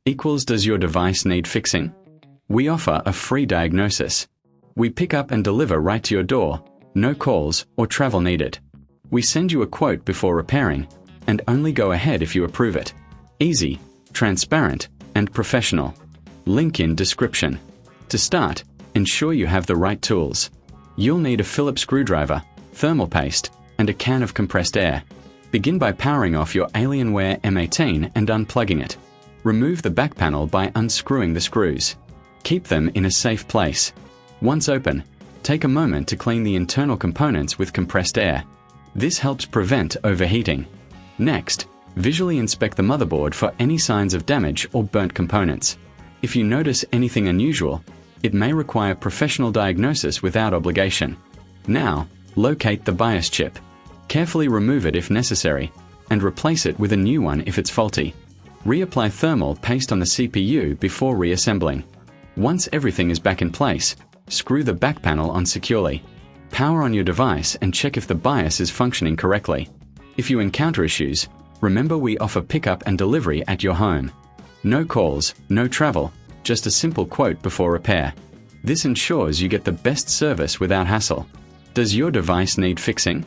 equals does your device need fixing? We offer a free diagnosis. We pick up and deliver right to your door, no calls or travel needed. We send you a quote before repairing, and only go ahead if you approve it. Easy, transparent, and professional. Link in description. To start, ensure you have the right tools. You'll need a Phillips screwdriver, thermal paste, and a can of compressed air. Begin by powering off your Alienware M18 and unplugging it. Remove the back panel by unscrewing the screws. Keep them in a safe place. Once open, take a moment to clean the internal components with compressed air. This helps prevent overheating. Next, visually inspect the motherboard for any signs of damage or burnt components. If you notice anything unusual, it may require professional diagnosis without obligation. Now, locate the BIOS chip. Carefully remove it if necessary, and replace it with a new one if it's faulty. Reapply thermal paste on the CPU before reassembling. Once everything is back in place, screw the back panel on securely. Power on your device and check if the BIOS is functioning correctly. If you encounter issues, remember we offer pickup and delivery at your home. No calls, no travel, just a simple quote before repair. This ensures you get the best service without hassle. Does your device need fixing?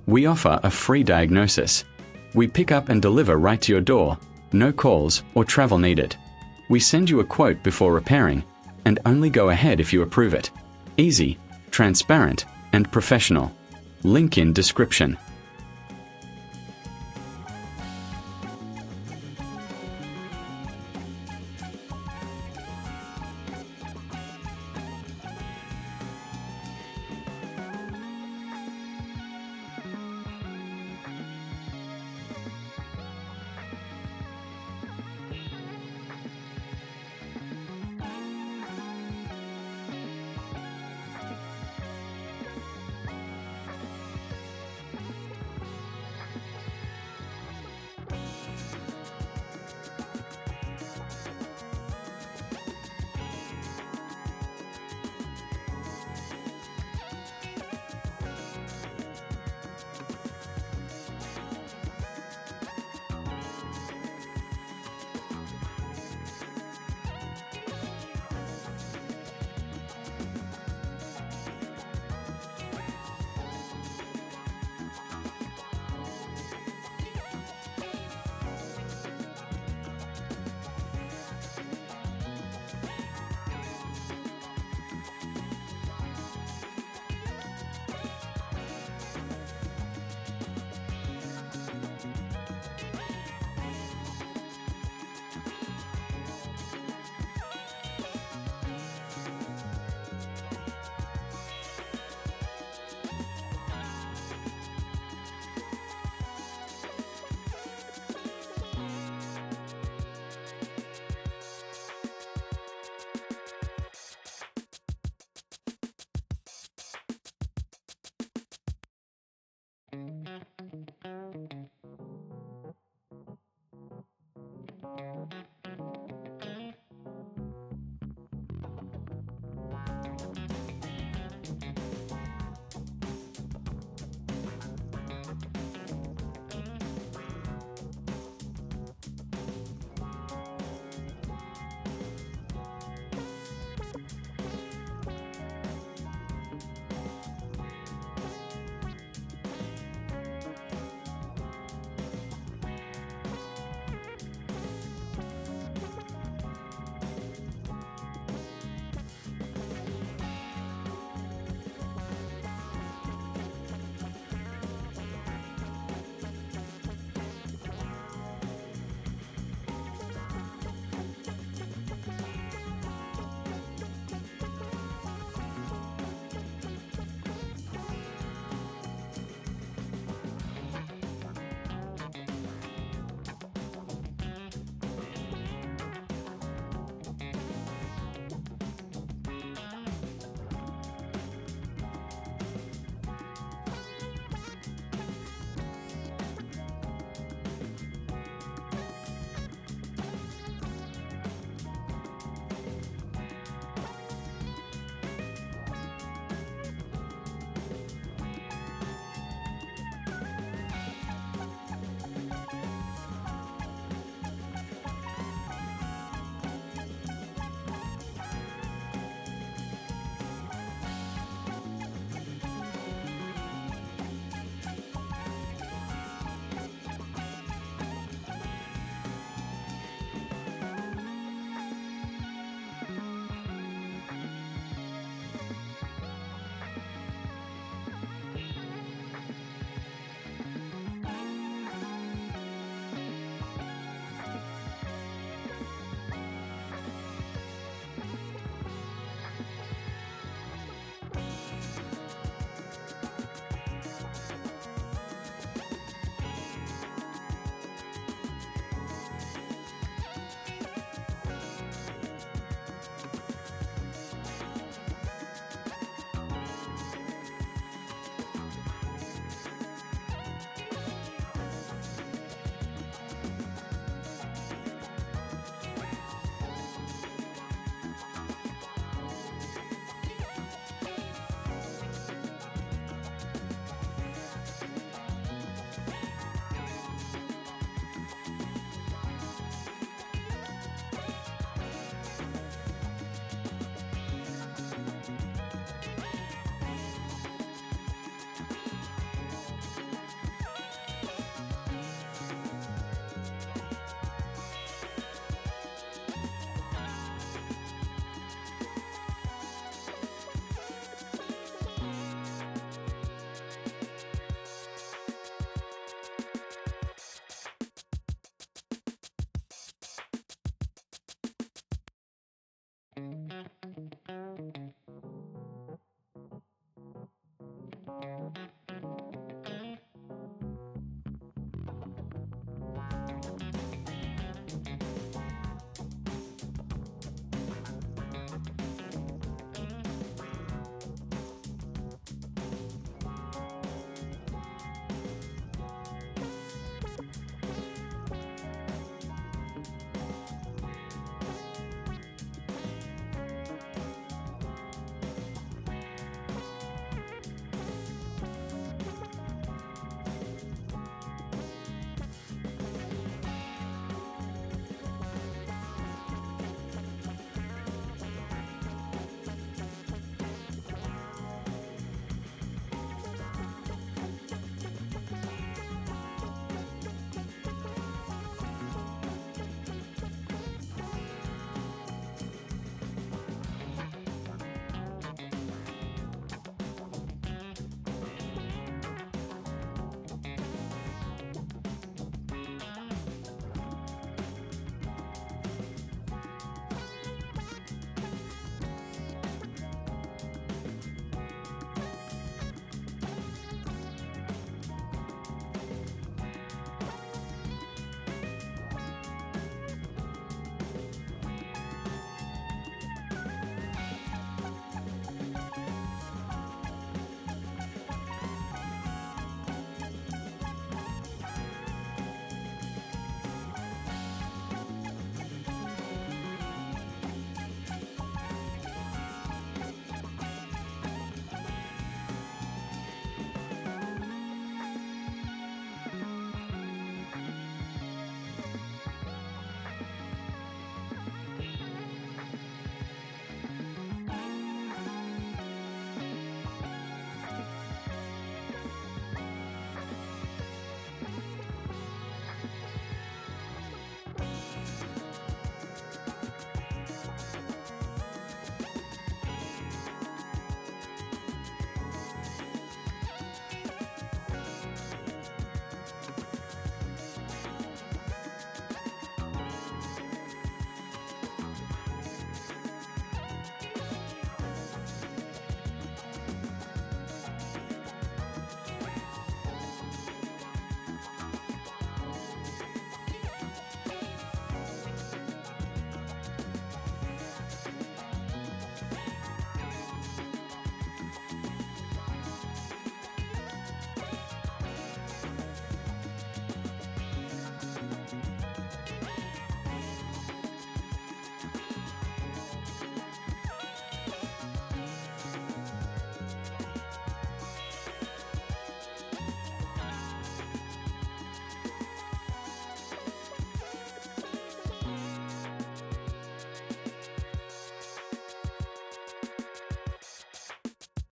We offer a free diagnosis. We pick up and deliver right to your door, no calls or travel needed. We send you a quote before repairing, and only go ahead if you approve it. Easy, transparent, and professional. Link in description.